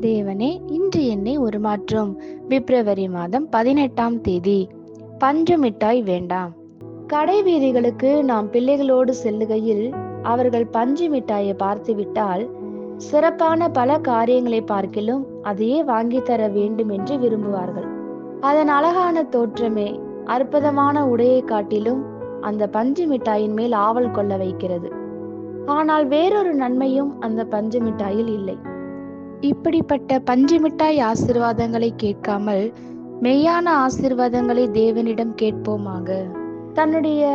தேவனே, இன்று என்னை உருமாற்றும். பிப்ரவரி மாதம் 18ஆம் தேதி. பஞ்சு மிட்டாய் வேண்டாம். கடை வீதிகளுக்கு நாம் பிள்ளைகளோடு செல்லுகையில் அவர்கள் பஞ்சு மிட்டாயை பார்த்துவிட்டால் சிறப்பான பல காரியங்களை பார்க்கிலும் அதையே வாங்கி தர வேண்டும் என்று விரும்புவார்கள். அதன் அழகான தோற்றமே அற்புதமான உடையை காட்டிலும் அந்த பஞ்சு மிட்டாயின் மேல் ஆவல் கொள்ள வைக்கிறது. ஆனால் வேறொரு நன்மையும் அந்த பஞ்சு மிட்டாயில் இல்லை. இப்படிப்பட்ட பஞ்சு மிட்டாய் ஆசீர்வாதங்களை கேட்காமல் மெய்யான ஆசீர்வாதங்களை தேவனிடம் கேட்போமாக. தன்னுடைய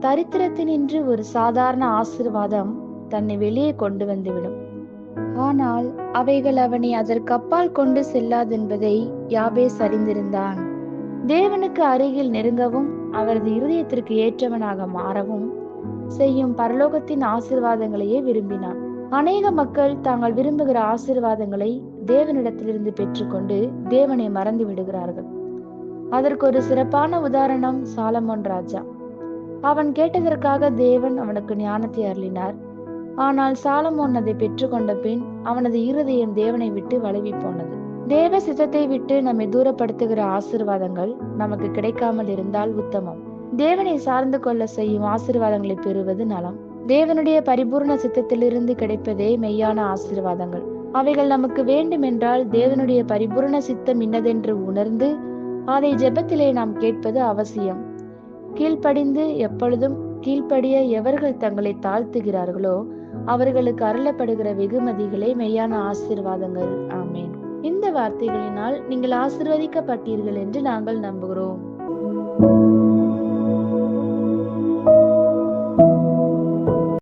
தரித்திரத்தினின்று ஒரு சாதாரண ஆசீர்வாதம் தன்னை வெளியே கொண்டு வந்துவிடும். ஆனால் அவைகள் அவனை அதற்கப்பால் கொண்டு செல்லாதென்பதை யாபேஸ் அறிந்திருந்தான். தேவனுக்கு அருகில் நெருங்கவும் அவரது இருதயத்திற்கு ஏற்றவனாக மாறவும் செய்யும் பரலோகத்தின் ஆசீர்வாதங்களையே விரும்பினான். அநேக மக்கள் தாங்கள் விரும்புகிற ஆசீர்வாதங்களை தேவனிடத்திலிருந்து பெற்றுக்கொண்டு தேவனை மறந்து விடுகிறார்கள். அதற்கு ஒரு சிறப்பான உதாரணம் சாலமோன் ராஜா. அவன் கேட்டதற்காக தேவன் அவனுக்கு ஞானத்தை அருளினார். ஆனால் சாலமோன் அதை பெற்றுக்கொண்ட பின் அவனது இருதயம் தேவனை விட்டு வழுவி போனது. தேவ சித்தத்தை விட்டு நம்மை தூரப்படுத்துகிற ஆசீர்வாதங்கள் நமக்கு கிடைக்காமல் இருந்தால் உத்தமம். தேவனை சார்ந்து கொள்ள செய்யும் ஆசீர்வாதங்களை பெறுவது நலம். தேவனுடைய பரிபூர்ண சித்தத்திலிருந்து கிடைப்பதே மெய்யான ஆசீர்வாதங்கள். அவைகள் நமக்கு வேண்டும் என்றால் தேவனுடைய பரிபூர்ண சித்தம் இன்னதென்று உணர்ந்து அதை ஜெபத்திலே நாம் கேட்பது அவசியம். கீழ்ப்படிந்து எப்பொழுதும் கீழ்ப்படிய எவர்கள் தங்களை தாழ்த்துகிறார்களோ அவர்களுக்கு அருளப்படுகிற வெகுமதிகளே மெய்யான ஆசீர்வாதங்கள். ஆமேன். இந்த வார்த்தைகளினால் நீங்கள் ஆசீர்வதிக்கப்பட்டீர்கள் என்று நாங்கள் நம்புகிறோம்.